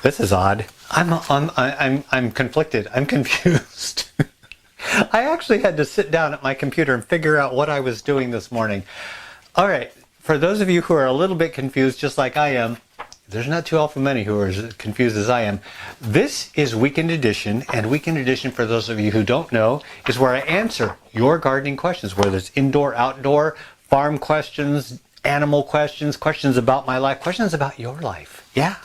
This is odd. I'm conflicted. I'm confused. I actually had to sit down at my computer and figure out what I was doing this morning. All right, for those of you who are a little bit confused, just like I am, there's not too awful many who are as confused as I am. This is Weekend Edition, and Weekend Edition, for those of you who don't know, is where I answer your gardening questions, whether it's indoor, outdoor, farm questions, animal questions, questions about my life, questions about your life. Yeah.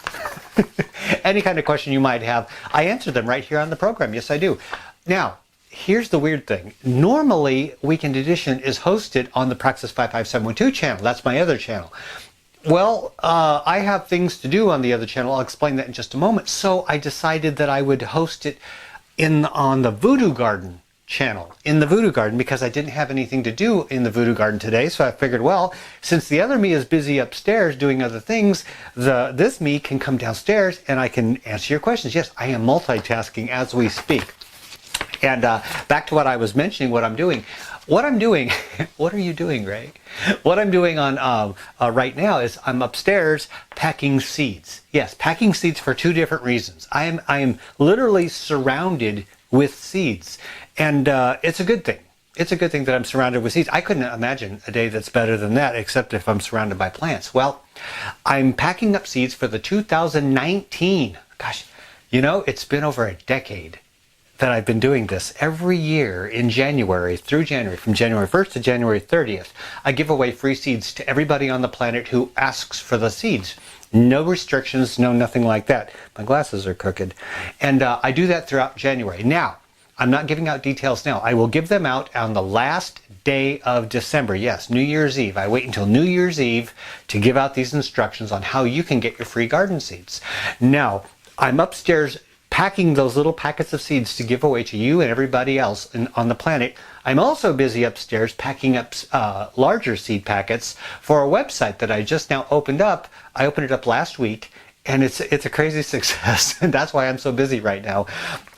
Any kind of question you might have, I answer them right here on the program. Yes, I do. Now, here's the weird thing. Normally, Weekend Edition is hosted on the Praxis 55712 channel. That's my other channel. Well, I have things to do on the other channel. I'll explain that in just a moment. So I decided that I would host it on the VoodooGarden channel, in the VoodooGarden, because I didn't have anything to do in the VoodooGarden today. So I figured, well, since the other me is busy upstairs doing other things, this me can come downstairs and I can answer your questions. Yes, I am multitasking as we speak. And back to what I was mentioning, what I'm doing. What I'm doing, what are you doing, Ray? What I'm doing on right now is I'm upstairs packing seeds. Yes, packing seeds for two different reasons. I am literally surrounded with seeds, and it's a good thing. It's a good thing that I'm surrounded with seeds. I couldn't imagine a day that's better than that, except if I'm surrounded by plants. Well, I'm packing up seeds for the 2019. Gosh, you know, it's been over a decade that I've been doing this. Every year in January through January, from January 1st to January 30th, I give away free seeds to everybody on the planet who asks for the seeds. No restrictions, no nothing like that. My glasses are crooked. And I do that throughout January. Now, I'm not giving out details now. I will give them out on the last day of December. Yes, New Year's Eve. I wait until New Year's Eve to give out these instructions on how you can get your free garden seeds. Now, I'm upstairs packing those little packets of seeds to give away to you and everybody else on the planet. I'm also busy upstairs packing up larger seed packets for a website that I just now opened up. I opened it up last week, and it's a crazy success, and that's why I'm so busy right now.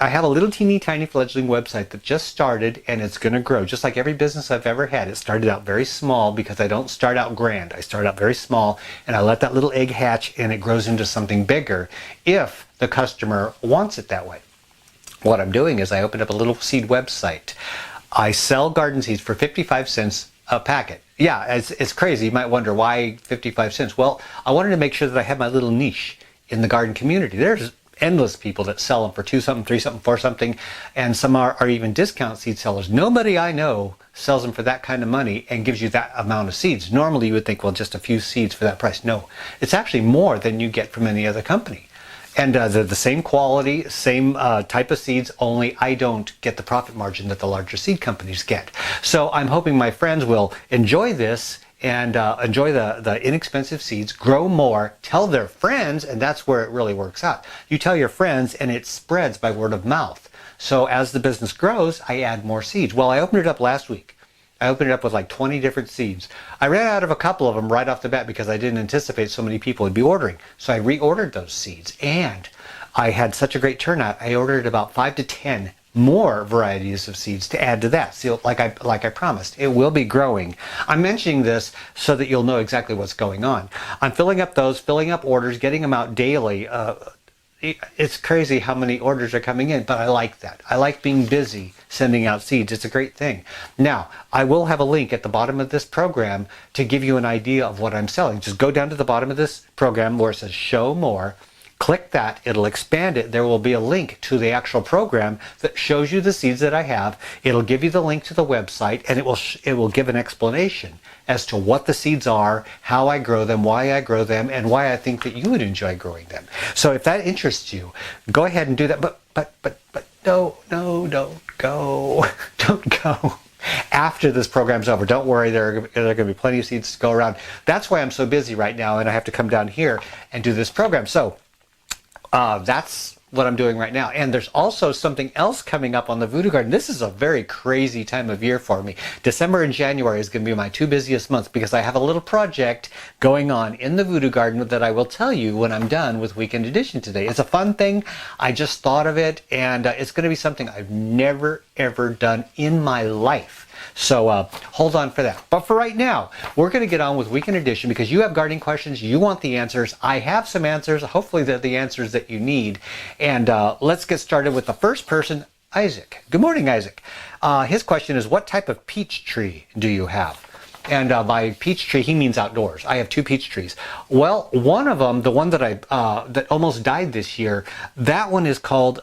I have a little teeny tiny fledgling website that just started, and it's going to grow. Just like every business I've ever had, it started out very small because I don't start out grand. I start out very small, and I let that little egg hatch, and it grows into something bigger if the customer wants it that way. What I'm doing is I opened up a little seed website. I sell garden seeds for 55 cents a packet. Yeah, it's crazy. You might wonder why 55 cents. Well, I wanted to make sure that I had my little niche in the garden community. There's endless people that sell them for 2 something, 3 something, 4 something, and some are even discount seed sellers. Nobody I know sells them for that kind of money and gives you that amount of seeds. Normally you would think, well, just a few seeds for that price. No, it's actually more than you get from any other company. And they're the same quality, same type of seeds, only I don't get the profit margin that the larger seed companies get. So I'm hoping my friends will enjoy this and enjoy the inexpensive seeds, grow more, tell their friends, and that's where it really works out. You tell your friends and it spreads by word of mouth. So as the business grows, I add more seeds. Well, I opened it up last week. I opened it up with like 20 different seeds. I ran out of a couple of them right off the bat because I didn't anticipate so many people would be ordering. So I reordered those seeds, and I had such a great turnout. I ordered about 5 to 10 more varieties of seeds to add to that. So like I promised, it will be growing. I'm mentioning this so that you'll know exactly what's going on. I'm filling up orders, getting them out daily. It's crazy how many orders are coming in, but I like that. I like being busy sending out seeds. It's a great thing. Now, I will have a link at the bottom of this program to give you an idea of what I'm selling. Just go down to the bottom of this program where it says show more. Click that, it'll expand it. There will be a link to the actual program that shows you the seeds that I have. It'll give you the link to the website, and it will give an explanation as to what the seeds are, how I grow them, why I grow them, and why I think that you would enjoy growing them. So if that interests you, go ahead and do that. But no, don't go. Don't go. After this program's over, don't worry, there are going to be plenty of seeds to go around. That's why I'm so busy right now, and I have to come down here and do this program. So that's what I'm doing right now. And there's also something else coming up on the Voodoo Garden. This is a very crazy time of year for me. December and January is going to be my 2 busiest months because I have a little project going on in the Voodoo Garden that I will tell you when I'm done with Weekend Edition today. It's a fun thing. I just thought of it, and it's going to be something I've never, ever done in my life. So hold on for that. But for right now, we're going to get on with Weekend Edition because you have gardening questions. You want the answers. I have some answers. Hopefully they're the answers that you need. And let's get started with the first person, Isaac. Good morning, Isaac. His question is, what type of peach tree do you have? And by peach tree, he means outdoors. I have 2 peach trees. Well, one of them, the one that that almost died this year, that one is called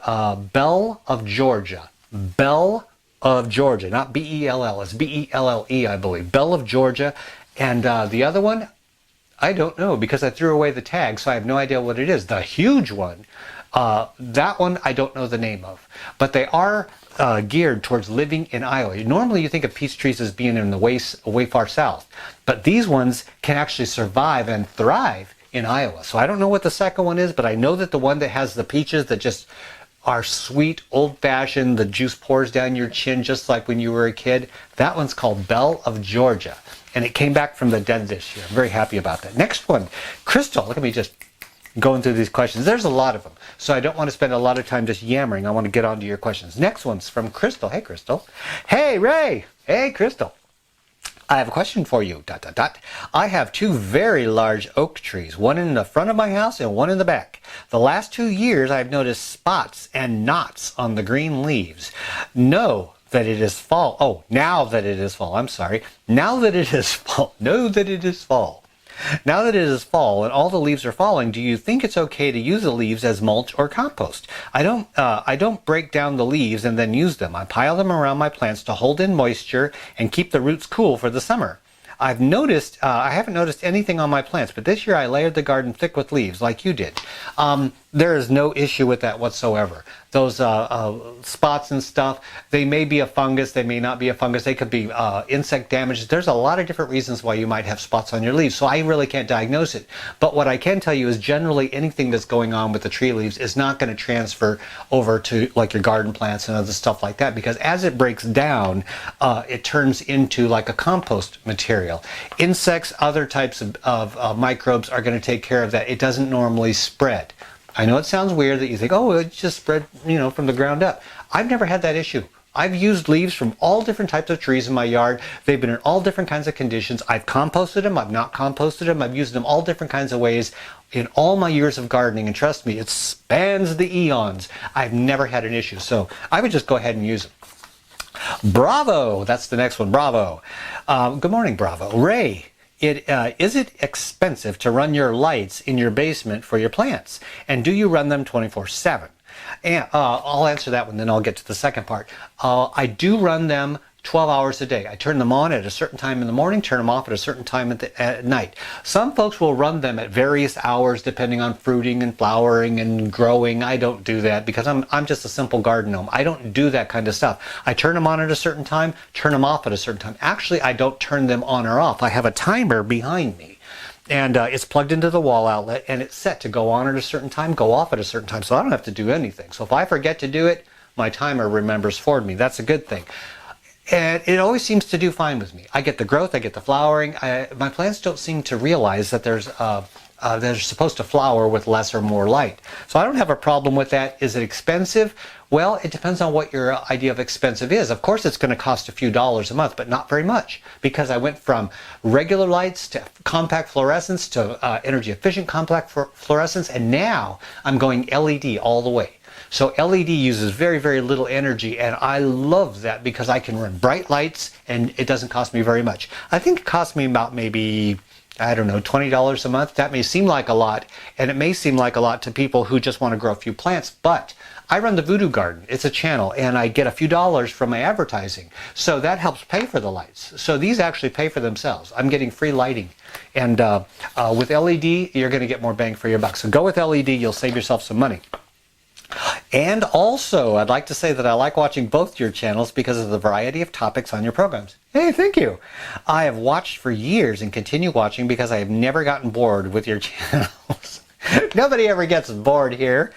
Belle of Georgia. Belle of Georgia, not B-E-L-L. It's B-E-L-L-E, I believe. Belle of Georgia. And the other one, I don't know because I threw away the tag, so I have no idea what it is. The huge one, that one I don't know the name of. But they are geared towards living in Iowa. Normally you think of peach trees as being in the way far south, but these ones can actually survive and thrive in Iowa. So I don't know what the second one is, but I know that the one that has the peaches that just are sweet, old-fashioned, the juice pours down your chin just like when you were a kid, that one's called Belle of Georgia. And it came back from the dead this year. I'm very happy about that. Next one, Crystal. Look at me just going through these questions. There's a lot of them, so I don't want to spend a lot of time just yammering. I want to get on to your questions. Next one's from Crystal. Hey, Crystal. Hey, Ray. Hey, Crystal. I have a question for you. ... I have 2 very large oak trees, one in the front of my house and one in the back. The last 2 years, I've noticed spots and knots on the green leaves. Know that it is fall. Oh, now that it is fall. I'm sorry. Now that it is fall. Know that it is fall. Now that it is fall and all the leaves are falling, do you think it's okay to use the leaves as mulch or compost? I don't break down the leaves and then use them. I pile them around my plants to hold in moisture and keep the roots cool for the summer. I haven't noticed anything on my plants, but this year I layered the garden thick with leaves like you did. There is no issue with that whatsoever. Those spots and stuff, they may be a fungus, they may not be a fungus, they could be insect damage. There's a lot of different reasons why you might have spots on your leaves, so I really can't diagnose it. But what I can tell you is generally anything that's going on with the tree leaves is not going to transfer over to like your garden plants and other stuff like that, because as it breaks down, it turns into like a compost material. Insects, other types of microbes are going to take care of that. It doesn't normally spread. I know it sounds weird that you think, oh, it just spread, from the ground up. I've never had that issue. I've used leaves from all different types of trees in my yard. They've been in all different kinds of conditions. I've composted them. I've not composted them. I've used them all different kinds of ways in all my years of gardening. And trust me, it spans the eons. I've never had an issue. So I would just go ahead and use them. Bravo. That's the next one. Bravo. Good morning, Bravo. Ray. Is it expensive to run your lights in your basement for your plants? And do you run them 24/7? And I'll answer that one, then I'll get to the second part. I do run them 12 hours a day. I turn them on at a certain time in the morning, turn them off at a certain time at night. Some folks will run them at various hours depending on fruiting and flowering and growing. I don't do that because I'm just a simple garden gnome. I don't do that kind of stuff. I turn them on at a certain time, turn them off at a certain time. Actually, I don't turn them on or off. I have a timer behind me. And it's plugged into the wall outlet and it's set to go on at a certain time, go off at a certain time. So I don't have to do anything. So if I forget to do it, my timer remembers for me. That's a good thing. And it always seems to do fine with me. I get the growth, I get the flowering. My plants don't seem to realize that they're supposed to flower with less or more light. So I don't have a problem with that. Is it expensive? Well, it depends on what your idea of expensive is. Of course, it's going to cost a few dollars a month, but not very much, because I went from regular lights to compact fluorescence to energy efficient compact fluorescence, and now I'm going LED all the way. So LED uses very, very little energy, and I love that because I can run bright lights and it doesn't cost me very much. I think it costs me about maybe, I don't know, $20 a month. That may seem like a lot, and it may seem like a lot to people who just want to grow a few plants, but I run the VoodooGarden. It's a channel, and I get a few dollars from my advertising. So that helps pay for the lights. So these actually pay for themselves. I'm getting free lighting. And with LED, you're going to get more bang for your buck. So go with LED, you'll save yourself some money. And also, I'd like to say that I like watching both your channels because of the variety of topics on your programs. Hey, thank you. I have watched for years and continue watching because I have never gotten bored with your channels. Nobody ever gets bored here.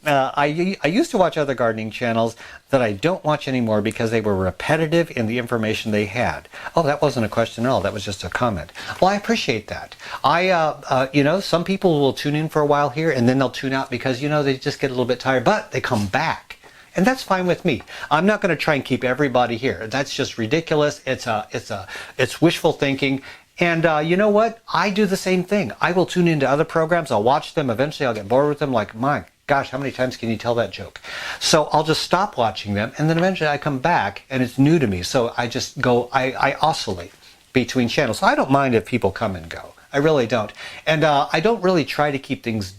I used to watch other gardening channels that I don't watch anymore because they were repetitive in the information they had. Oh, that wasn't a question at all. That was just a comment. Well, I appreciate that. Some people will tune in for a while here and then they'll tune out because, they just get a little bit tired, but they come back. And that's fine with me. I'm not going to try and keep everybody here. That's just ridiculous. It's wishful thinking. And you know what? I do the same thing. I will tune into other programs. I'll watch them. Eventually I'll get bored with them. Like, my gosh, how many times can you tell that joke? So I'll just stop watching them. And then eventually I come back and it's new to me. So I just go, I oscillate between channels. So I don't mind if people come and go. I really don't. And I don't really try to keep things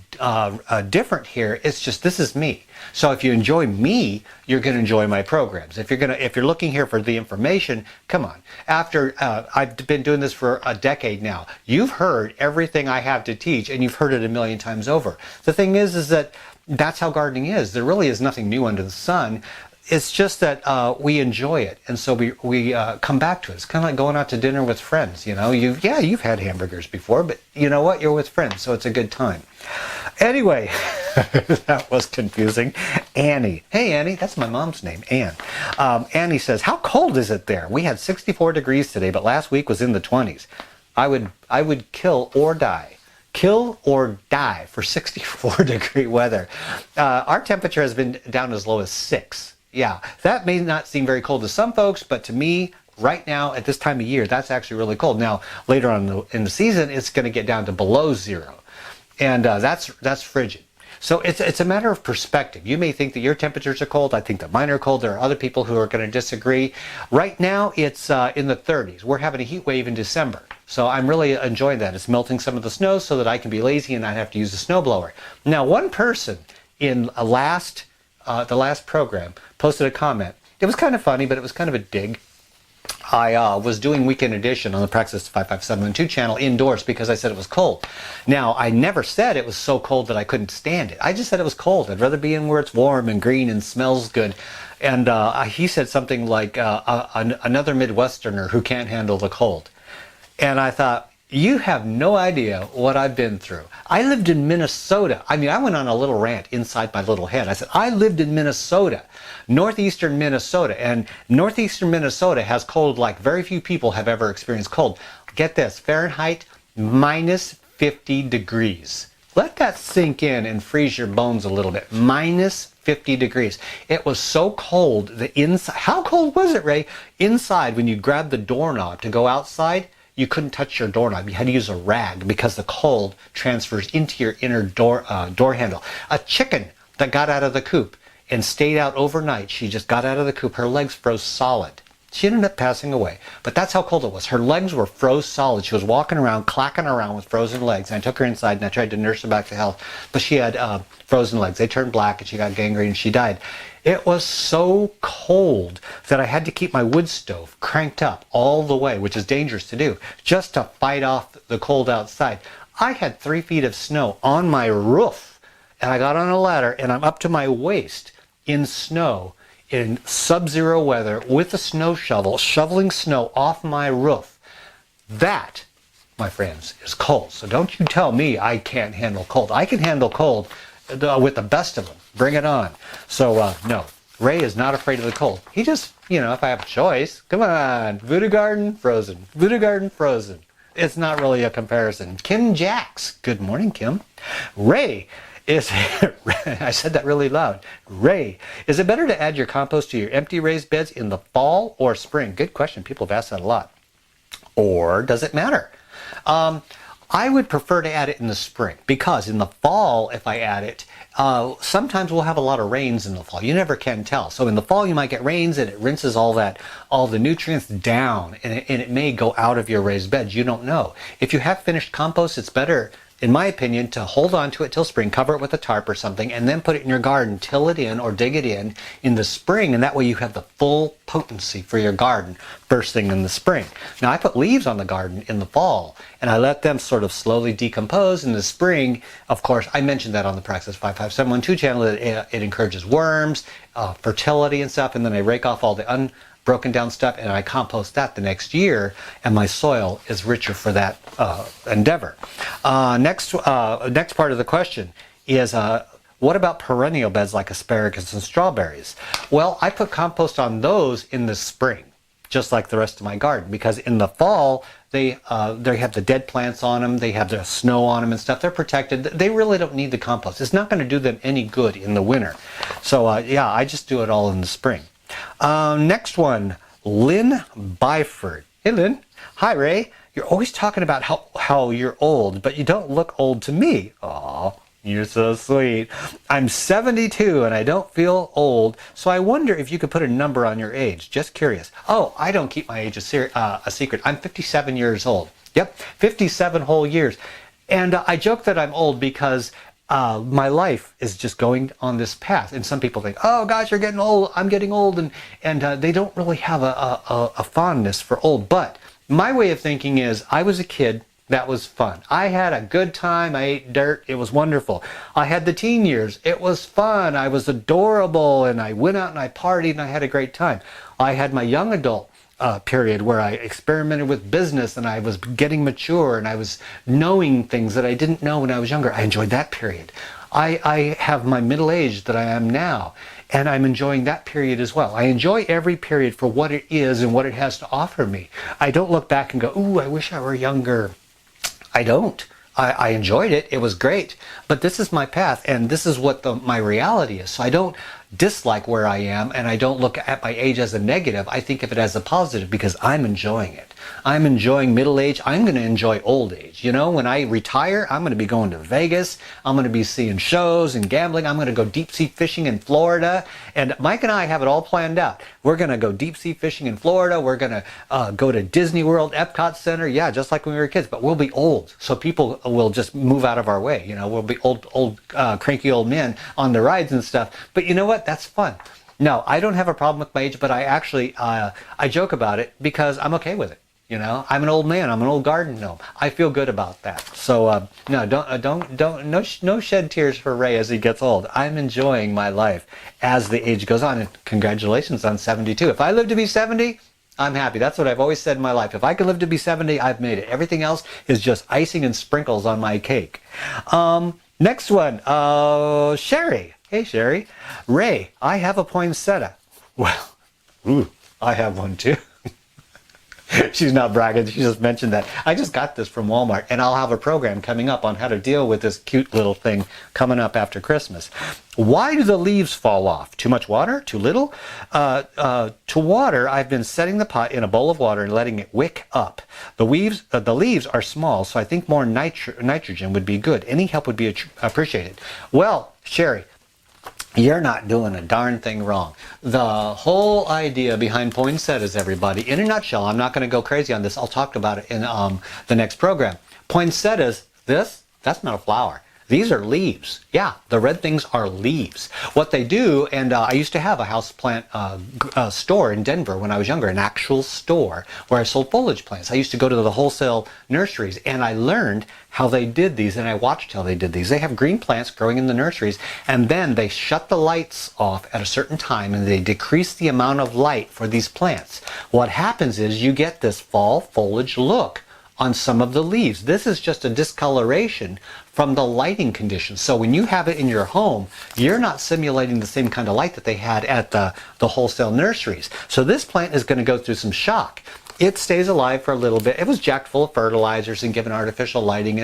different here. It's just, this is me. So if you enjoy me, you're going to enjoy my programs. If you're looking here for the information, come on. After I've been doing this for a decade now, you've heard everything I have to teach, and you've heard it a million times over. The thing is that that's how gardening is. There really is nothing new under the sun. It's just that we enjoy it, and so we come back to it. It's kind of like going out to dinner with friends. You know, you've had hamburgers before, but you know what? You're with friends, so it's a good time. Anyway, that was confusing. Annie. Hey, Annie. That's my mom's name, Ann. Annie says, how cold is it there? We had 64 degrees today, but last week was in the 20s. I would kill or die. Kill or die for 64 degree weather. Our temperature has been down as low as 6. Yeah, that may not seem very cold to some folks, but to me, right now, at this time of year, that's actually really cold. Now, later on in the season, it's going to get down to below 0. And that's frigid. So it's a matter of perspective. You may think that your temperatures are cold. I think that mine are cold. There are other people who are going to disagree. Right now, it's in the 30s. We're having a heat wave in December. So I'm really enjoying that. It's melting some of the snow so that I can be lazy and not have to use a snowblower. Now, one person in the last program posted a comment. It was kind of funny, but it was kind of a dig. I was doing Weekend Edition on the Praxis 55712 channel indoors because I said it was cold. Now, I never said it was so cold that I couldn't stand it. I just said it was cold. I'd rather be in where it's warm and green and smells good. And he said something like, another Midwesterner who can't handle the cold. And I thought, you have no idea what I've been through. I lived in Minnesota. I mean, I went on a little rant inside my little head. I said, I lived in Minnesota, northeastern Minnesota, and northeastern Minnesota has cold like very few people have ever experienced cold. Get this, Fahrenheit minus 50 degrees. Let that sink in and freeze your bones a little bit. Minus 50 degrees. It was so cold, the inside, how cold was it, Ray? Inside, when you grabbed the doorknob to go outside, you couldn't touch your doorknob. You had to use a rag because the cold transfers into your inner door handle. A chicken that got out of the coop and stayed out overnight, she just got out of the coop, her legs froze solid. She ended up passing away, but that's how cold it was. Her legs were froze solid. She was walking around, clacking around with frozen legs. And I took her inside and I tried to nurse her back to health, but she had frozen legs. They turned black and she got gangrene and she died. It was so cold that I had to keep my wood stove cranked up all the way, which is dangerous to do, just to fight off the cold outside. I had 3 feet of snow on my roof, and I got on a ladder, and I'm up to my waist in snow in sub-zero weather with a snow shovel, shoveling snow off my roof. That, my friends, is cold. So don't you tell me I can't handle cold. I can handle cold with the best of them. Bring it on. So, no, Ray is not afraid of the cold. He just, if I have a choice, come on, VoodooGarden, frozen. VoodooGarden, frozen. It's not really a comparison. Kim Jacks. Good morning, Kim. Ray is, I said that really loud. Ray, is it better to add your compost to your empty raised beds in the fall or spring? Good question. People have asked that a lot. Or does it matter? I would prefer to add it in the spring because in the fall, if I add it, sometimes we'll have a lot of rains in the fall. You never can tell. So in the fall, you might get rains and it rinses all the nutrients down and it may go out of your raised beds. You don't know. If you have finished compost, it's better, in my opinion, to hold on to it till spring, cover it with a tarp or something, and then put it in your garden, till it in or dig it in the spring, and that way you have the full potency for your garden first thing in the spring. Now, I put leaves on the garden in the fall, and I let them sort of slowly decompose in the spring. Of course, I mentioned that on the Praxis 55712 channel, that it encourages worms, fertility and stuff, and then I rake off all the broken down stuff and I compost that the next year, and my soil is richer for that endeavor. Next part of the question is, what about perennial beds like asparagus and strawberries? Well, I put compost on those in the spring, just like the rest of my garden, because in the fall they have the dead plants on them, they have the snow on them and stuff. They're protected. They really don't need the compost. It's not going to do them any good in the winter. So yeah, I just do it all in the spring. Next one, Lynn Byford. Hey Lynn. Hi Ray. You're always talking about how you're old, but you don't look old to me. Aw, you're so sweet. I'm 72 and I don't feel old, so I wonder if you could put a number on your age. Just curious. Oh, I don't keep my age a secret. I'm 57 years old. Yep, 57 whole years. And I joke that I'm old because my life is just going on this path. And some people think, oh gosh, you're getting old. I'm getting old. And they don't really have a fondness for old. But my way of thinking is I was a kid. That was fun. I had a good time. I ate dirt. It was wonderful. I had the teen years. It was fun. I was adorable and I went out and I partied and I had a great time. I had my young adult period where I experimented with business and I was getting mature and I was knowing things that I didn't know when I was younger. I enjoyed that period. I have my middle age that I am now, and I'm enjoying that period as well. I enjoy every period for what it is and what it has to offer me. I don't look back and go, ooh, I wish I were younger. I don't. I enjoyed it. It was great. But this is my path, and this is what my reality is. So I don't dislike where I am, and I don't look at my age as a negative. I think of it as a positive because I'm enjoying it. I'm enjoying middle age. I'm going to enjoy old age. You know, when I retire, I'm going to be going to Vegas. I'm going to be seeing shows and gambling. I'm going to go deep sea fishing in Florida. And Mike and I have it all planned out. We're going to go deep sea fishing in Florida. We're going to go to Disney World, Epcot Center. Yeah, just like when we were kids. But we'll be old. So people will just move out of our way. You know, we'll be old, cranky old men on the rides and stuff. But you know what? That's fun. No, I don't have a problem with my age, but I actually, I joke about it because I'm okay with it. You know, I'm an old man. I'm an old garden gnome. I feel good about that. So no, no shed tears for Ray as he gets old. I'm enjoying my life as the age goes on. And congratulations on 72. If I live to be 70, I'm happy. That's what I've always said in my life. If I can live to be 70, I've made it. Everything else is just icing and sprinkles on my cake. Next one, Sherry. Hey, Sherry. Ray, I have a poinsettia. Well, ooh, I have one too. She's not bragging. She just mentioned that. I just got this from Walmart, and I'll have a program coming up on how to deal with this cute little thing coming up after Christmas. Why do the leaves fall off? Too much water? Too little? To water, I've been setting the pot in a bowl of water and letting it wick up. The leaves are small, so I think more nitrogen would be good. Any help would be appreciated. Well, Sherry, you're not doing a darn thing wrong. The whole idea behind poinsettias, everybody, in a nutshell, I'm not going to go crazy on this. I'll talk about it in the next program. Poinsettias, that's not a flower. These are leaves. Yeah, the red things are leaves. What they do, and I used to have a houseplant store in Denver when I was younger, an actual store where I sold foliage plants. I used to go to the wholesale nurseries, and I learned how they did these, and I watched how they did these. They have green plants growing in the nurseries, and then they shut the lights off at a certain time, and they decrease the amount of light for these plants. What happens is you get this fall foliage look on some of the leaves. This is just a discoloration from the lighting conditions. So when you have it in your home, you're not simulating the same kind of light that they had at the wholesale nurseries. So this plant is going to go through some shock. It stays alive for a little bit. It was jacked full of fertilizers and given artificial lighting,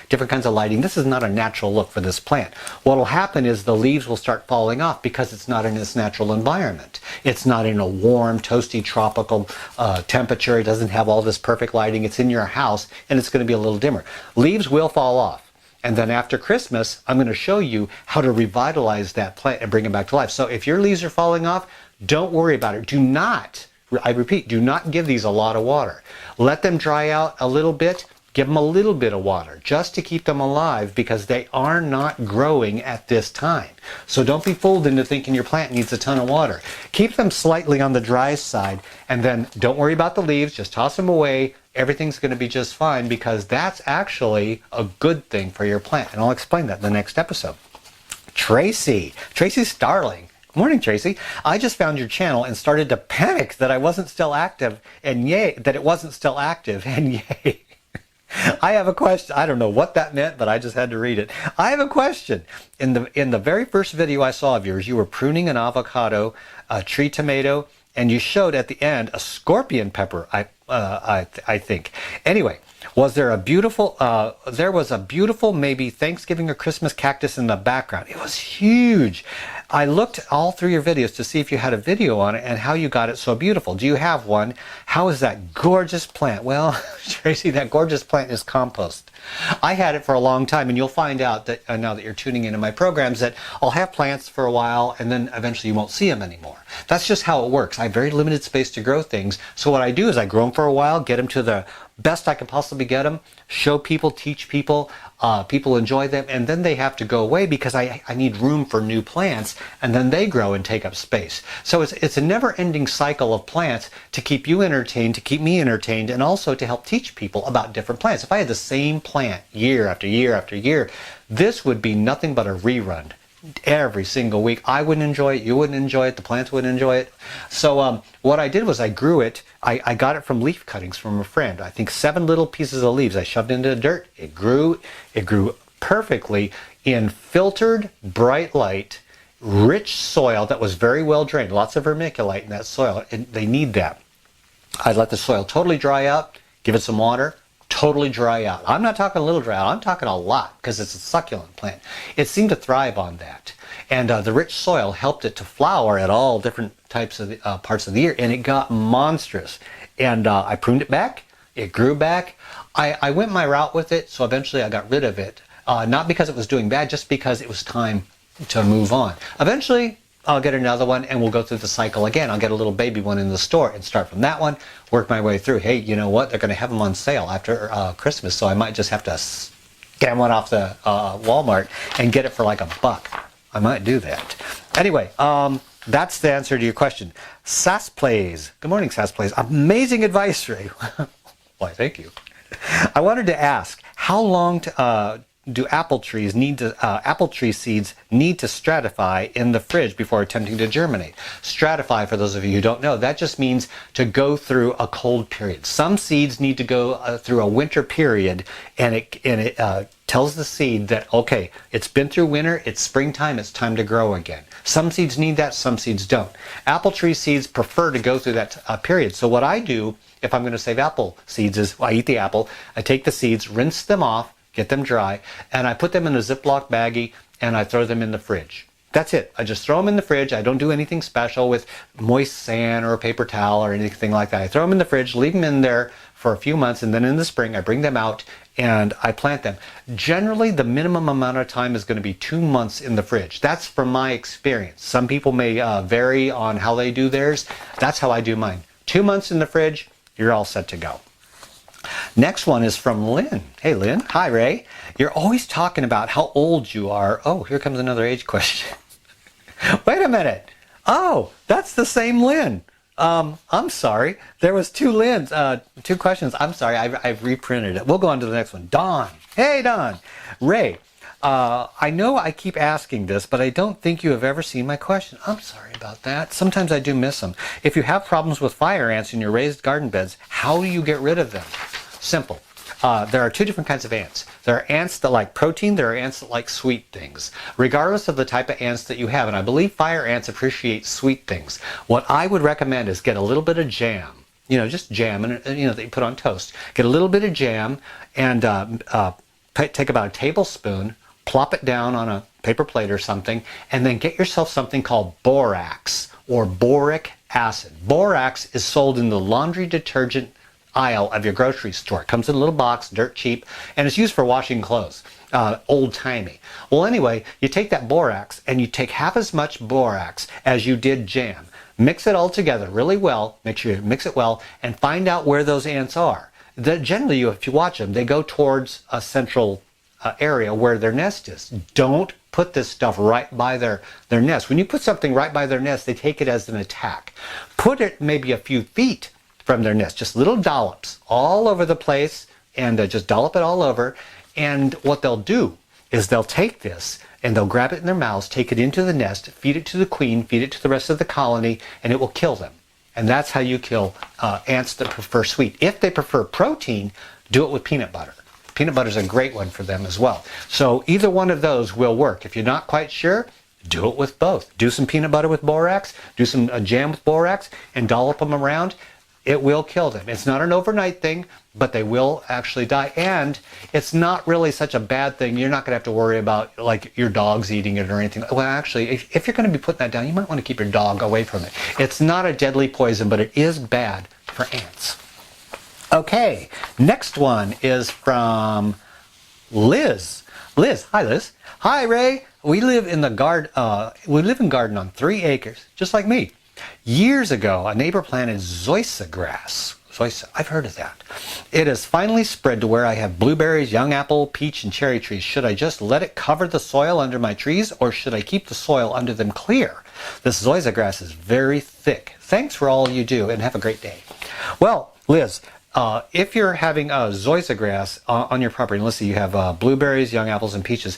different kinds of lighting. This is not a natural look for this plant. What will happen is the leaves will start falling off because it's not in its natural environment. It's not in a warm, toasty, tropical temperature. It doesn't have all this perfect lighting. It's in your house, and it's going to be a little dimmer. Leaves will fall off. And then after Christmas, I'm going to show you how to revitalize that plant and bring it back to life. So if your leaves are falling off, don't worry about it. Do not, I repeat, do not give these a lot of water. Let them dry out a little bit. Give them a little bit of water just to keep them alive because they are not growing at this time. So don't be fooled into thinking your plant needs a ton of water. Keep them slightly on the dry side, and then don't worry about the leaves. Just toss them away. Everything's going to be just fine because that's actually a good thing for your plant. And I'll explain that in the next episode. Tracy Starling. Good morning, Tracy. I just found your channel and started to panic that I wasn't still active, and yay, that it wasn't still active, and yay. I have a question. I don't know what that meant, but I just had to read it. I have a question. In the very first video I saw of yours, you were pruning an avocado, a tree tomato, and you showed at the end a scorpion pepper. I think. Anyway, was there a beautiful, there was a beautiful maybe Thanksgiving or Christmas cactus in the background. It was huge. I looked all through your videos to see if you had a video on it and how you got it so beautiful. Do you have one? How is that gorgeous plant? Well, Tracy, that gorgeous plant is compost. I had it for a long time, and you'll find out that now that you're tuning into my programs that I'll have plants for a while and then eventually you won't see them anymore. That's just how it works. I have very limited space to grow things. So what I do is I grow them for a while, get them to the best I can possibly get them, show people, teach people, people enjoy them, and then they have to go away because I need room for new plants, and then they grow and take up space. So it's a never-ending cycle of plants to keep you entertained, to keep me entertained, and also to help teach people about different plants. If I had the same plant year after year after year, this would be nothing but a rerun. Every single week. I wouldn't enjoy it, you wouldn't enjoy it, the plants wouldn't enjoy it. So what I did was I grew it. I got it from leaf cuttings from a friend. I think 7 little pieces of leaves I shoved into the dirt. It grew perfectly in filtered, bright light, rich soil that was very well drained. Lots of vermiculite in that soil, and they need that. I let the soil totally dry out, give it some water, totally dry out. I'm not talking a little dry out, I'm talking a lot because it's a succulent plant. It seemed to thrive on that. And the rich soil helped it to flower at all different types of parts of the year, and it got monstrous. And I pruned it back, it grew back. I went my route with it, so eventually I got rid of it. Not because it was doing bad, just because it was time to move on. Eventually, I'll get another one and we'll go through the cycle again. I'll get a little baby one in the store and start from that one, work my way through. Hey, you know what? They're going to have them on sale after Christmas, so I might just have to get one off the Walmart and get it for like $1. I might do that. Anyway, that's the answer to your question. Sasplays. Good morning, Sasplays. Amazing advice, Ray. Why, thank you. I wanted to ask, how long do apple tree seeds need to stratify in the fridge before attempting to germinate? Stratify, for those of you who don't know, that just means to go through a cold period. Some seeds need to go through a winter period, and it tells the seed that, okay, it's been through winter, it's springtime, it's time to grow again. Some seeds need that, some seeds don't. Apple tree seeds prefer to go through that period. So what I do, if I'm going to save apple seeds, is I eat the apple, I take the seeds, rinse them off, get them dry, and I put them in a Ziploc baggie and I throw them in the fridge. That's it. I just throw them in the fridge. I don't do anything special with moist sand or a paper towel or anything like that. I throw them in the fridge, leave them in there for a few months, and then in the spring I bring them out and I plant them. Generally, the minimum amount of time is going to be 2 months in the fridge. That's from my experience. Some people may vary on how they do theirs. That's how I do mine. 2 months in the fridge, you're all set to go. Next one is from Lynn. Hey, Lynn. Hi, Ray. You're always talking about how old you are. Oh, here comes another age question. Wait a minute. Oh, that's the same Lynn. I'm sorry. There was 2 Lynn's, 2 questions. I'm sorry. I've reprinted it. We'll go on to the next one. Dawn. Hey, Dawn. Ray, I know I keep asking this, but I don't think you have ever seen my question. I'm sorry about that. Sometimes I do miss them. If you have problems with fire ants in your raised garden beds, how do you get rid of them? Simple. There are 2 different kinds of ants. There are ants that like protein, there are ants that like sweet things. Regardless of the type of ants that you have, and I believe fire ants appreciate sweet things, what I would recommend is get a little bit of jam. You know, just jam, and that you put on toast. Get a little bit of jam and take about a tablespoon, plop it down on a paper plate or something, and then get yourself something called borax or boric acid. Borax is sold in the laundry detergent aisle of your grocery store. It comes in a little box, dirt cheap, and it's used for washing clothes, old-timey. Well, anyway, you take that borax and you take half as much borax as you did jam. Mix it all together really well, make sure you mix it well, and find out where those ants are. Generally, if you watch them, they go towards a central area where their nest is. Don't put this stuff right by their nest. When you put something right by their nest, they take it as an attack. Put it maybe a few feet from their nest, just little dollops all over the place, and just dollop it all over. And what they'll do is they'll take this and they'll grab it in their mouths, take it into the nest, feed it to the queen, feed it to the rest of the colony, and it will kill them. And that's how you kill ants that prefer sweet. If they prefer protein, do it with peanut butter. Peanut butter is a great one for them as well. So either one of those will work. If you're not quite sure, do it with both. Do some peanut butter with borax, do some jam with borax, and dollop them around. It will kill them. It's not an overnight thing, but they will actually die. And it's not really such a bad thing. You're not going to have to worry about like your dog's eating it or anything. Well, actually, if you're going to be putting that down, you might want to keep your dog away from it. It's not a deadly poison, but it is bad for ants. Okay, next one is from Liz. Liz, hi Liz. Hi Ray. We live in the garden. Garden on 3 acres, just like me. Years ago, a neighbor planted zoysia grass. Zoysia, I've heard of that. It has finally spread to where I have blueberries, young apple, peach, and cherry trees. Should I just let it cover the soil under my trees, or should I keep the soil under them clear? This zoysia grass is very thick. Thanks for all you do, and have a great day. Well, Liz, if you're having zoysia grass on your property, and let's say you have blueberries, young apples, and peaches,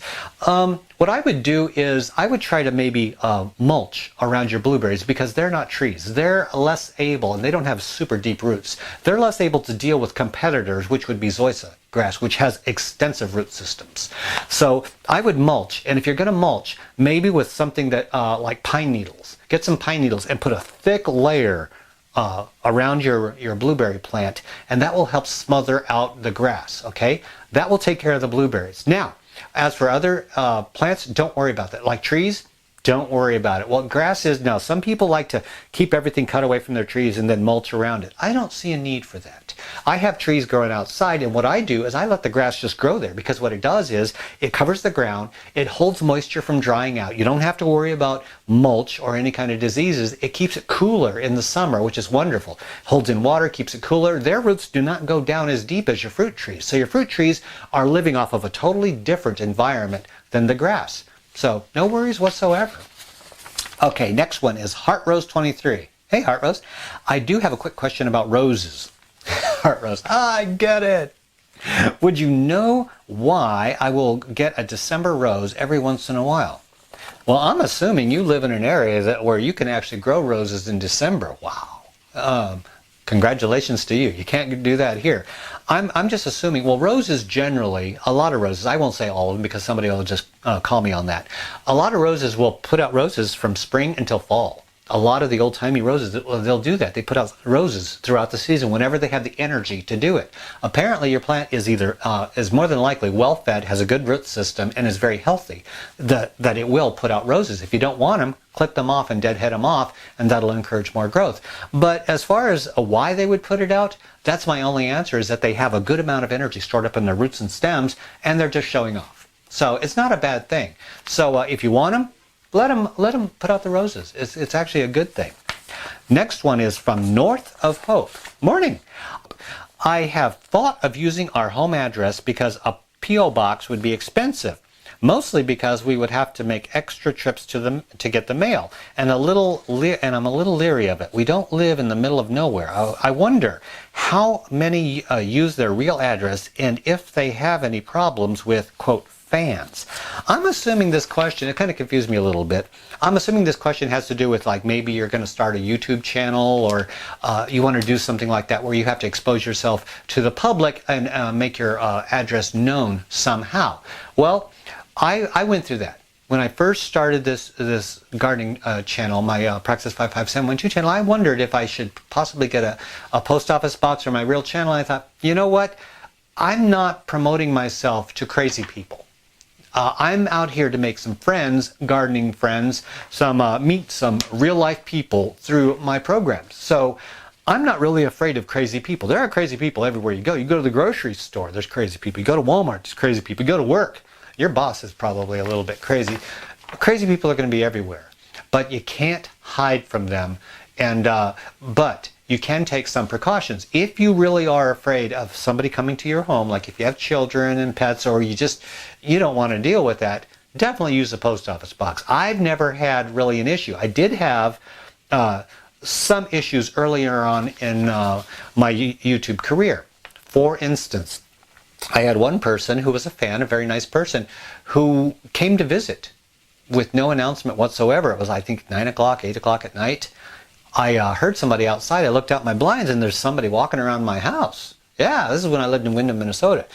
what I would do is I would try to maybe mulch around your blueberries, because they're not trees. They're less able, and they don't have super deep roots. They're less able to deal with competitors, which would be zoysia grass, which has extensive root systems. So I would mulch, and if you're going to mulch, maybe with something that like pine needles. Get some pine needles and put a thick layer around your blueberry plant, and that will help smother out the grass, okay? That will take care of the blueberries. Now, as for other plants, don't worry about that. Like trees, don't worry about it. What grass is now, some people like to keep everything cut away from their trees and then mulch around it. I don't see a need for that. I have trees growing outside, and what I do is I let the grass just grow there, because what it does is it covers the ground, it holds moisture from drying out. You don't have to worry about mulch or any kind of diseases. It keeps it cooler in the summer, which is wonderful. Holds in water, keeps it cooler. Their roots do not go down as deep as your fruit trees. So your fruit trees are living off of a totally different environment than the grass. So no worries whatsoever. Okay, next one is Heart Rose 23. Hey Heart Rose, I do have a quick question about roses. Heart Rose, I get it. Would you know why I will get a December rose every once in a while? Well, I'm assuming you live in an area where you can actually grow roses in December. Wow. Congratulations to you. You can't do that here. I'm just assuming, well, roses generally, a lot of roses, I won't say all of them because somebody will just call me on that. A lot of roses will put out roses from spring until fall. A lot of the old-timey roses, they'll do that. They put out roses throughout the season whenever they have the energy to do it. Apparently your plant is either, is more than likely well-fed, has a good root system, and is very healthy, that it will put out roses. If you don't want them, clip them off and deadhead them off, and that'll encourage more growth. But as far as why they would put it out, that's my only answer, is that they have a good amount of energy stored up in their roots and stems, and they're just showing off. So it's not a bad thing. So if you want them, let them put out the roses. It's actually a good thing. Next one is from North of Hope. Morning. I have thought of using our home address because a P.O. box would be expensive, mostly because we would have to make extra trips to get the mail, and I'm a little leery of it. We don't live in the middle of nowhere. I wonder how many use their real address, and if they have any problems with, quote, fans. I'm assuming this question, it kind of confused me a little bit. I'm assuming this question has to do with, like, maybe you're going to start a YouTube channel, or you want to do something like that where you have to expose yourself to the public and make your address known somehow. Well, I went through that. When I first started this gardening channel, my Practice 55712 channel, I wondered if I should possibly get a post office box or my real channel. I thought, you know what? I'm not promoting myself to crazy people. I'm out here to make some friends, gardening friends, meet some real life people through my programs. So I'm not really afraid of crazy people. There are crazy people everywhere you go. You go to the grocery store, there's crazy people. You go to Walmart, there's crazy people. You go to work, your boss is probably a little bit crazy. Crazy people are going to be everywhere, but you can't hide from them. But you can take some precautions. If you really are afraid of somebody coming to your home, like if you have children and pets, or you don't want to deal with that, definitely use the post office box. I've never had really an issue. I did have some issues earlier on in my YouTube career. For instance, I had one person who was a fan, a very nice person, who came to visit with no announcement whatsoever. It was, I think, 9 o'clock, 8 o'clock at night. I heard somebody outside. I looked out my blinds, and there's somebody walking around my house. Yeah, this is when I lived in Windham, Minnesota.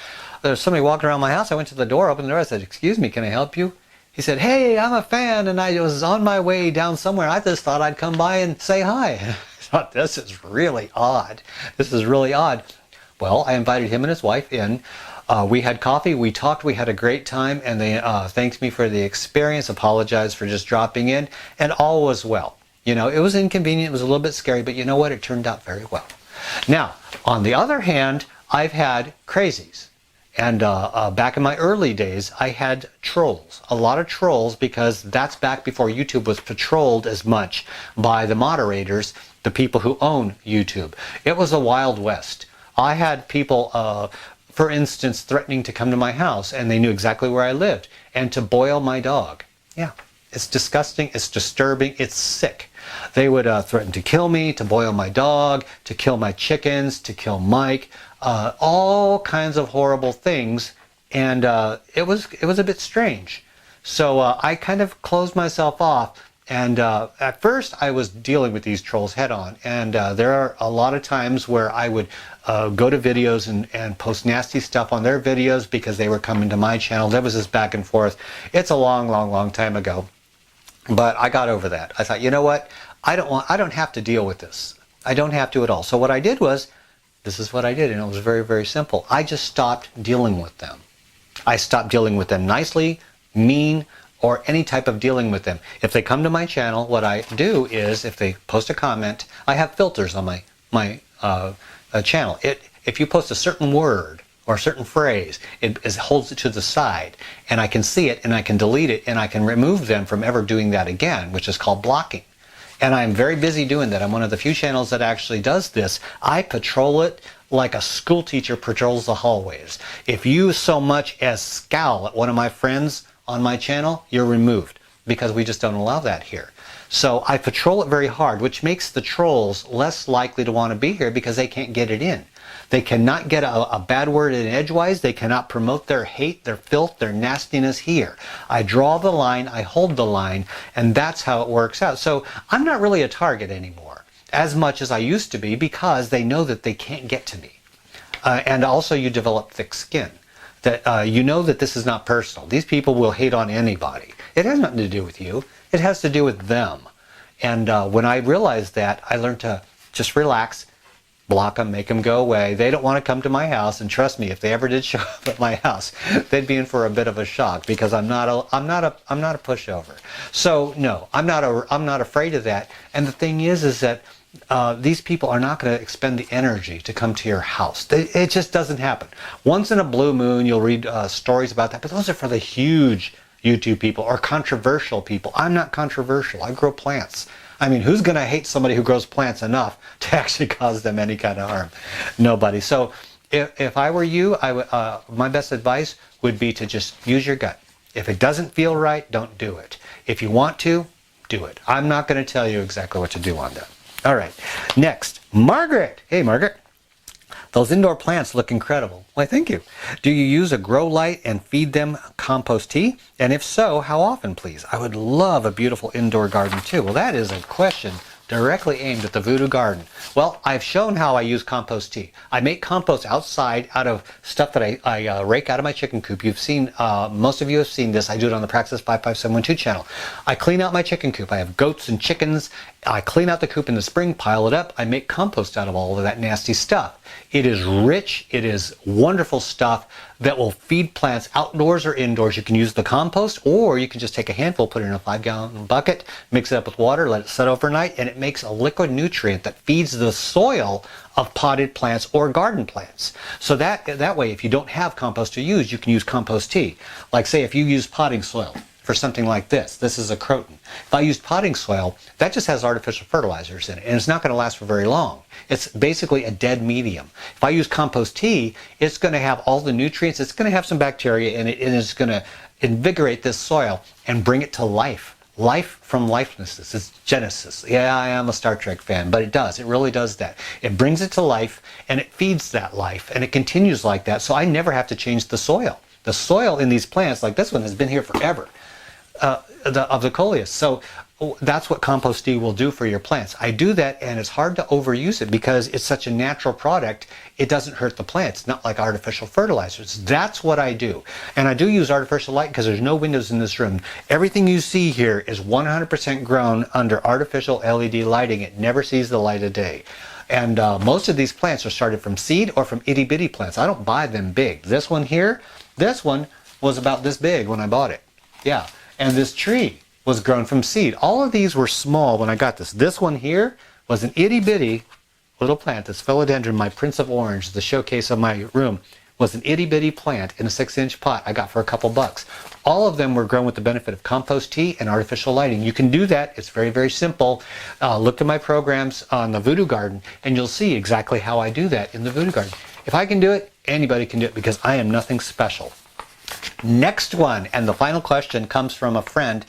There's somebody walking around my house. I went to the door, opened the door. I said, "Excuse me, can I help you?" He said, "Hey, I'm a fan, and I was on my way down somewhere. I just thought I'd come by and say hi." thought, this is really odd. This is really odd. Well, I invited him and his wife in. We had coffee, we talked, we had a great time, and they thanked me for the experience, apologized for just dropping in, and all was well. You know, it was inconvenient, it was a little bit scary, but you know what? It turned out very well. Now, on the other hand, I've had crazies. And back in my early days, I had trolls, a lot of trolls, because that's back before YouTube was patrolled as much by the moderators, the people who own YouTube. It was a Wild West. I had people, for instance, threatening to come to my house, and they knew exactly where I lived, and to boil my dog. Yeah, it's disgusting, it's disturbing, it's sick. They would threaten to kill me, to boil my dog, to kill my chickens, to kill Mike, all kinds of horrible things, and it was a bit strange. So I kind of closed myself off, and at first I was dealing with these trolls head on, and there are a lot of times where I would go to videos and post nasty stuff on their videos because they were coming to my channel. There was this back and forth. It's a long time ago. But I got over that. I thought, you know what? I don't have to deal with this. I don't have to at all. So what I did was, this is what I did, and it was very simple. I just stopped dealing with them. I stopped dealing with them nicely, mean, or any type of dealing with them. If they come to my channel, what I do is, if they post a comment, I have filters on my channel. If you post a certain word or a certain phrase, it holds it to the side, and I can see it, and I can delete it, and I can remove them from ever doing that again, which is called blocking. And I'm very busy doing that. I'm one of the few channels that actually does this. I patrol it like a school teacher patrols the hallways. If you so much as scowl at one of my friends on my channel, you're removed, because we just don't allow that here. So I patrol it very hard, which makes the trolls less likely to want to be here because they can't get it in. They cannot get a bad word in edgewise. They cannot promote their hate, their filth, their nastiness here. I draw the line, I hold the line, and that's how it works out. So I'm not really a target anymore, as much as I used to be, because they know that they can't get to me. And also you develop thick skin. That you know that this is not personal. These people will hate on anybody. It has nothing to do with you. It has to do with them. And when I realized that, I learned to just relax, block them, make them go away. They don't want to come to my house, and trust me, if they ever did show up at my house, they'd be in for a bit of a shock, because I'm not a pushover. So no, I'm not afraid of that. And the thing is that these people are not going to expend the energy to come to your house. It just doesn't happen. Once in a blue moon, you'll read stories about that, but those are for the huge YouTube people or controversial people. I'm not controversial. I grow plants. I mean, who's going to hate somebody who grows plants enough to actually cause them any kind of harm? Nobody. So if I were you, my best advice would be to just use your gut. If it doesn't feel right, don't do it. If you want to, do it. I'm not going to tell you exactly what to do on that. All right. Next, Margaret. Hey, Margaret. Those indoor plants look incredible. Why, thank you. Do you use a grow light and feed them compost tea? And if so, how often, please? I would love a beautiful indoor garden too. Well, that is a question directly aimed at the Voodoo Garden. Well, I've shown how I use compost tea. I make compost outside out of stuff that I rake out of my chicken coop. You've seen, most of you have seen this. I do it on the Praxis 55712 channel. I clean out my chicken coop. I have goats and chickens. I clean out the coop in the spring, pile it up. I make compost out of all of that nasty stuff. It is rich. It is wonderful stuff that will feed plants outdoors or indoors. You can use the compost, or you can just take a handful, put it in a 5-gallon bucket, mix it up with water, let it set overnight, and it makes a liquid nutrient that feeds the soil of potted plants or garden plants. So that way, if you don't have compost to use, you can use compost tea. Like, say, if you use potting soil for something like this. This is a croton. If I used potting soil, that just has artificial fertilizers in it, and it's not going to last for very long. It's basically a dead medium. If I use compost tea, it's going to have all the nutrients, it's going to have some bacteria in it, and it's going to invigorate this soil and bring it to life. Life from lifelessness. It's Genesis. Yeah, I am a Star Trek fan, but it does. It really does that. It brings it to life, and it feeds that life, and it continues like that, so I never have to change the soil. The soil in these plants, like this one, has been here forever. of the coleus. So that's what Compost tea will do for your plants. I do that, and it's hard to overuse it because it's such a natural product. It doesn't hurt the plants, not like artificial fertilizers. That's what I do. And I do use artificial light because there's no windows in this room. Everything you see here is 100% grown under artificial LED lighting. It never sees the light of day. And most of these plants are started from seed or from itty bitty plants. I don't buy them big. This one here, this one was about this big when I bought it. Yeah. And this tree was grown from seed. All of these were small when I got this. This one here was an itty bitty little plant. This philodendron, my Prince of Orange, the showcase of my room, was an itty bitty plant in a 6-inch pot I got for a couple bucks. All of them were grown with the benefit of compost tea and artificial lighting. You can do that. It's very, very simple. Look at my programs on the VoodooGarden and you'll see exactly how I do that in the VoodooGarden. If I can do it, anybody can do it because I am nothing special. Next one, and the final question comes from a friend.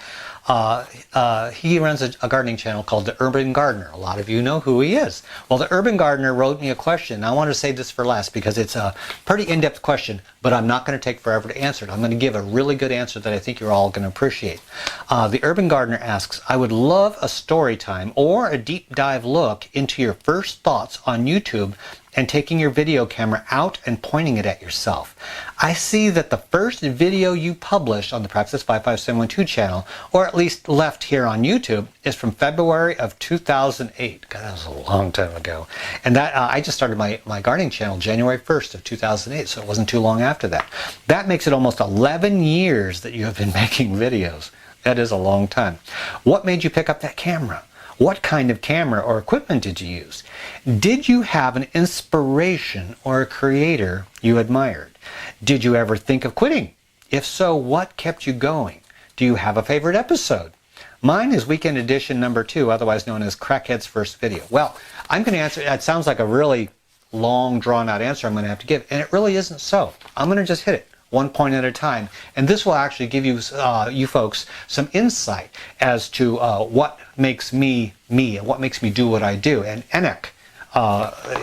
He runs a gardening channel called The Urban Gardener. A lot of you know who he is. Well, The Urban Gardener wrote me a question. I want to save this for last because it's a pretty in-depth question, but I'm not going to take forever to answer it. I'm going to give a really good answer that I think you're all going to appreciate. The Urban Gardener asks, I would love a story time or a deep dive look into your first thoughts on YouTube and taking your video camera out and pointing it at yourself. I see that the first video you published on the Praxis 55712 channel, or at least left here on YouTube, is from February of 2008. God, that was a long time ago. And that I just started my gardening channel January 1st of 2008, so it wasn't too long after that. That makes it almost 11 years that you have been making videos. That is a long time. What made you pick up that camera? What kind of camera or equipment did you use? Did you have an inspiration or a creator you admired? Did you ever think of quitting? If so, what kept you going? Do you have a favorite episode? Mine is Weekend Edition number 2, otherwise known as Crackhead's First Video. Well, I'm going to answer, it sounds like a really long, drawn-out answer I'm going to have to give, and it really isn't so. I'm going to just hit it one point at a time, and this will actually give you, you folks, some insight as to what makes me me and what makes me do what I do. And Enoch,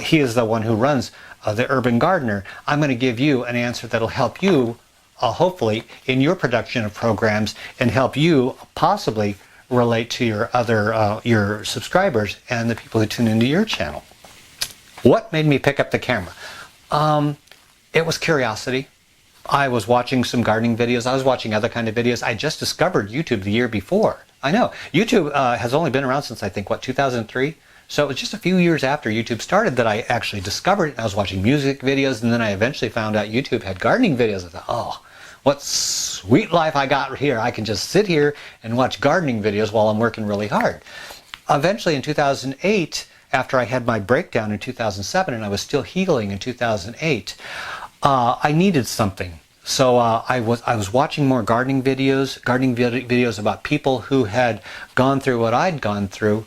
he is the one who runs the Urban Gardener. I'm going to give you an answer that'll help you, hopefully, in your production of programs and help you possibly relate to your other your subscribers and the people who tune into your channel. What made me pick up the camera? It was curiosity. I was watching some gardening videos. I was watching other kind of videos. I just discovered YouTube the year before. I know. YouTube has only been around since, I think, what, 2003? So it was just a few years after YouTube started that I actually discovered it. I was watching music videos, and then I eventually found out YouTube had gardening videos. I thought, oh, what sweet life I got here. I can just sit here and watch gardening videos while I'm working really hard. Eventually, in 2008, after I had my breakdown in 2007, and I was still healing in 2008, I needed something. So I was watching more gardening videos about people who had gone through what I'd gone through.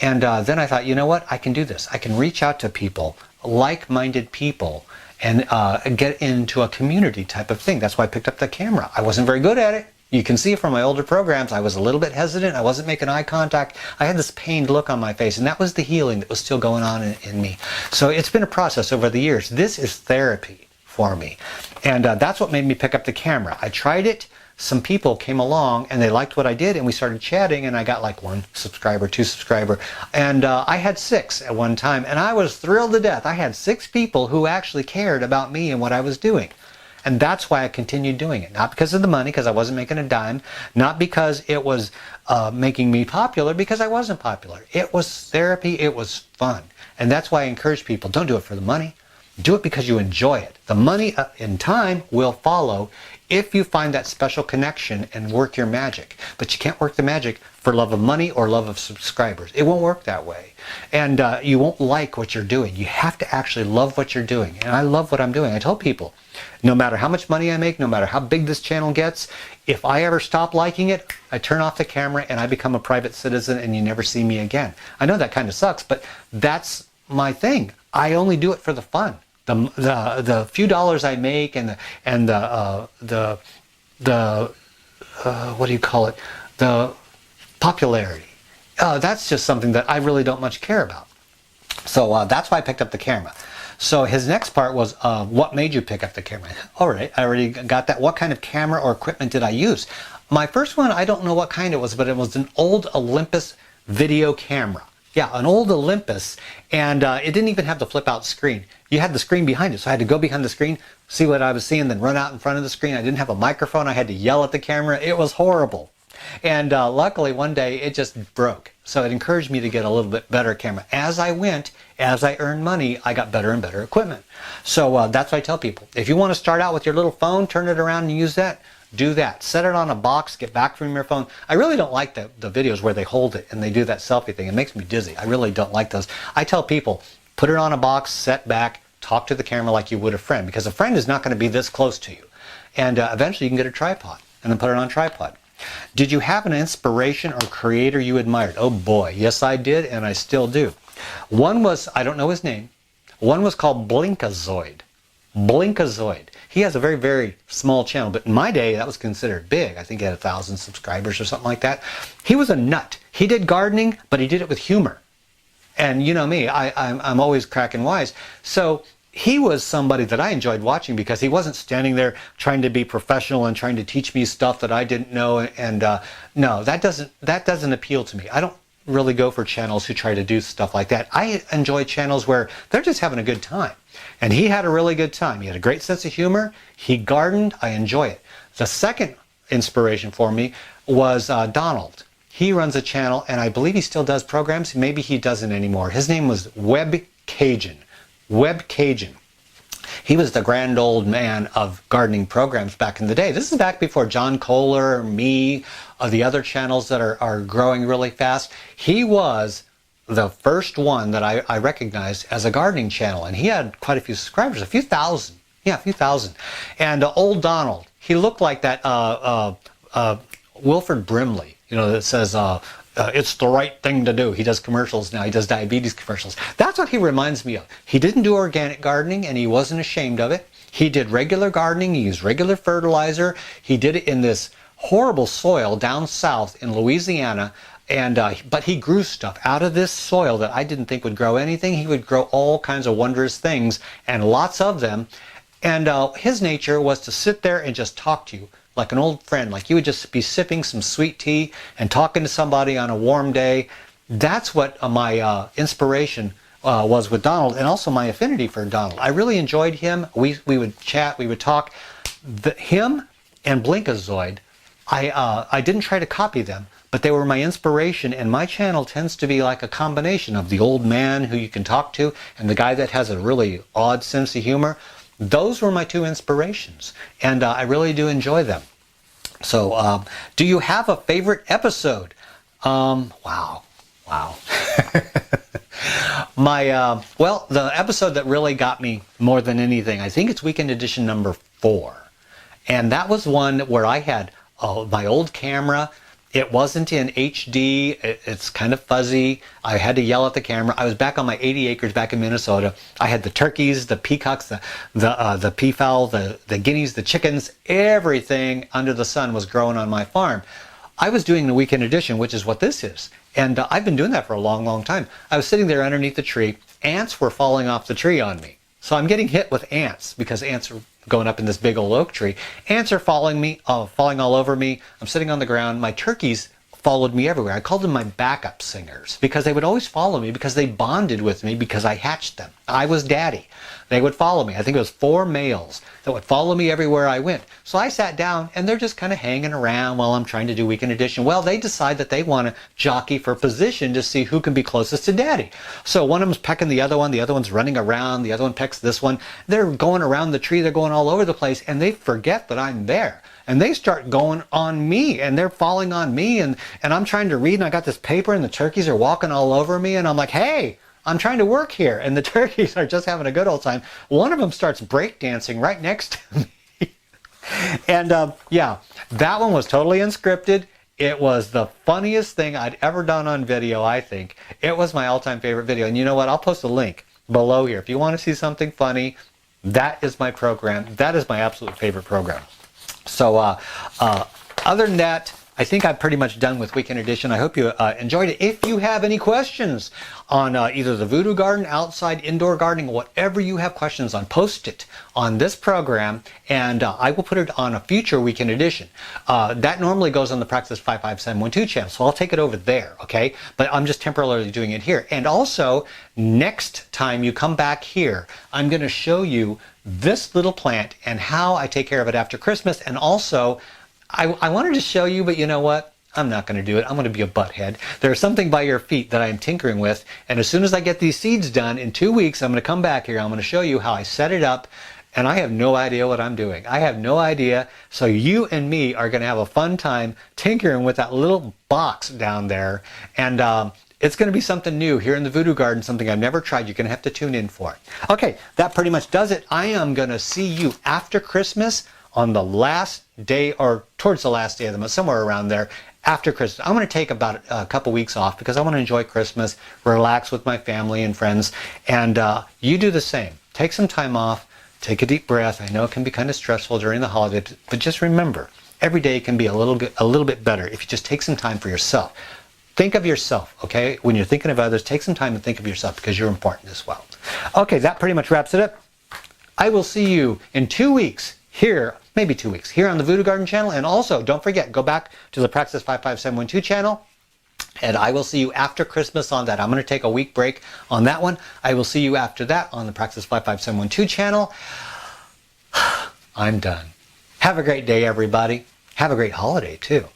And then I thought, you know what? I can do this. I can reach out to people, like-minded people, and get into a community type of thing. That's why I picked up the camera. I wasn't very good at it. You can see from my older programs, I was a little bit hesitant. I wasn't making eye contact. I had this pained look on my face, and that was the healing that was still going on in me. So it's been a process over the years. This is therapy for me. And that's what made me pick up the camera. I tried it. Some people came along and they liked what I did, and we started chatting, and I got like 1 subscriber, 2 subscriber, and I had 6 at one time, and I was thrilled to death. I had 6 people who actually cared about me and what I was doing. And that's why I continued doing it. Not because of the money, because I wasn't making a dime, not because it was making me popular, because I wasn't popular. It was therapy, it was fun. And that's why I encourage people, don't do it for the money. Do it because you enjoy it. The money in time will follow if you find that special connection and work your magic. But you can't work the magic for love of money or love of subscribers. It won't work that way. And you won't like what you're doing. You have to actually love what you're doing. And I love what I'm doing. I tell people, no matter how much money I make, no matter how big this channel gets, if I ever stop liking it, I turn off the camera and I become a private citizen and you never see me again. I know that kind of sucks, but that's my thing. I only do it for the fun. The few dollars I make and the what do you call it? The popularity. That's just something that I really don't much care about. So that's why I picked up the camera. So his next part was, what made you pick up the camera? All right, I already got that. What kind of camera or equipment did I use? My first one, I don't know what kind it was, but it was an old Olympus video camera. Yeah, an old Olympus, and it didn't even have the flip out screen. You had the screen behind it, so I had to go behind the screen, see what I was seeing, then run out in front of the screen. I didn't have a microphone. I had to yell at the camera. It was horrible. And luckily one day it just broke. So it encouraged me to get a little bit better camera. As I went, as I earned money, I got better and better equipment. So that's what I tell people. If you want to start out with your little phone, turn it around and use that, do that. Set it on a box, get back from your phone. I really don't like the videos where they hold it and they do that selfie thing. It makes me dizzy. I really don't like those. I tell people, put it on a box, set back, talk to the camera like you would a friend, because a friend is not going to be this close to you. And eventually you can get a tripod and then put it on a tripod. Did you have an inspiration or creator you admired? Oh boy, yes I did, and I still do. One was, I don't know his name, one was called Blinkazoid. Blinkazoid. He has a very, very small channel, but in my day that was considered big. I think he had 1,000 subscribers or something like that. He was a nut. He did gardening, but he did it with humor. And you know me, I'm always cracking wise. So he was somebody that I enjoyed watching because he wasn't standing there trying to be professional and trying to teach me stuff that I didn't know. And no, that doesn't appeal to me. I don't really go for channels who try to do stuff like that. I enjoy channels where they're just having a good time. And he had a really good time. He had a great sense of humor. He gardened. I enjoy it. The second inspiration for me was Donald. He runs a channel, and I believe he still does programs. Maybe he doesn't anymore. His name was Web Cajun. Web Cajun. He was the grand old man of gardening programs back in the day. This is back before John Kohler, me, the other channels that are growing really fast. He was the first one that I recognized as a gardening channel, and he had quite a few subscribers, a few thousand. Yeah, a few thousand. And old Donald, he looked like that Wilford Brimley, you know, that says, it's the right thing to do. He does commercials now. He does diabetes commercials. That's what he reminds me of. He didn't do organic gardening, and he wasn't ashamed of it. He did regular gardening. He used regular fertilizer. He did it in this horrible soil down south in Louisiana. And but he grew stuff out of this soil that I didn't think would grow anything. He would grow all kinds of wondrous things, and lots of them. And his nature was to sit there and just talk to you like an old friend, like you would just be sipping some sweet tea and talking to somebody on a warm day. That's what my inspiration was with Donald, and also my affinity for Donald. I really enjoyed him. We would chat, we would talk. Him and Blinkazoid, I didn't try to copy them, but they were my inspiration, and my channel tends to be like a combination of the old man who you can talk to and the guy that has a really odd sense of humor. Those were my two inspirations, and I really do enjoy them. So, do you have a favorite episode? Wow. Well, the episode that really got me more than anything, I think it's Weekend Edition number 4. And that was one where I had my old camera. It wasn't in HD. It's kind of fuzzy. I had to yell at the camera. I was back on my 80 acres back in Minnesota. I had the turkeys, the peacocks, the peafowl, the guineas, the chickens, everything under the sun was growing on my farm. I was doing the Weekend Edition, which is what this is. And I've been doing that for a long, long time. I was sitting there underneath the tree. Ants were falling off the tree on me. So I'm getting hit with ants because ants are going up in this big old oak tree. Ants are falling all over me. I'm sitting on the ground. My turkeys followed me everywhere. I called them my backup singers because they would always follow me because they bonded with me because I hatched them. I was daddy. They would follow me. I think it was 4 males that would follow me everywhere I went. So I sat down, and they're just kind of hanging around while I'm trying to do Weekend Edition. Well, they decide that they want to jockey for position to see who can be closest to daddy. So one of them's pecking the other one's running around, the other one pecks this one. They're going around the tree, they're going all over the place, and they forget that I'm there. And they start going on me, and they're falling on me, and I'm trying to read, and I got this paper, and the turkeys are walking all over me, and I'm like, hey, I'm trying to work here. And the turkeys are just having a good old time. One of them starts breakdancing right next to me. And yeah, that one was totally unscripted. It was the funniest thing I'd ever done on video, I think. It was my all-time favorite video. And you know what? I'll post a link below here. If you want to see something funny, that is my program. That is my absolute favorite program. So other than that, I think I'm pretty much done with Weekend Edition. I hope you enjoyed it. If you have any questions on either the Voodoo Garden, outside, indoor gardening, whatever you have questions on, post it on this program, and I will put it on a future Weekend Edition. That normally goes on the Practice 55712 channel, so I'll take it over there, okay? But I'm just temporarily doing it here. And also, next time you come back here, I'm going to show you this little plant and how I take care of it after Christmas. And also, I wanted to show you, but you know what? I'm not going to do it. I'm going to be a butthead. There's something by your feet that I am tinkering with, and as soon as I get these seeds done, in 2 weeks, I'm going to come back here. I'm going to show you how I set it up, and I have no idea what I'm doing. I have no idea. So you and me are going to have a fun time tinkering with that little box down there, and it's going to be something new here in the Voodoo Garden, something I've never tried. You're going to have to tune in for it. Okay, that pretty much does it. I am going to see you after Christmas on the last day, or towards the last day of the month, somewhere around there, after Christmas. I'm going to take about a couple weeks off because I want to enjoy Christmas, relax with my family and friends, and you do the same. Take some time off, take a deep breath. I know it can be kind of stressful during the holidays, but just remember, every day can be a little bit better if you just take some time for yourself. Think of yourself, okay? When you're thinking of others, take some time and think of yourself because you're important as well. Okay, that pretty much wraps it up. I will see you in 2 weeks here, maybe 2 weeks, here on the Voodoo Garden channel. And also, don't forget, go back to the Practice 55712 channel, and I will see you after Christmas on that. I'm going to take a week break on that one. I will see you after that on the Practice 55712 channel. I'm done. Have a great day, everybody. Have a great holiday, too.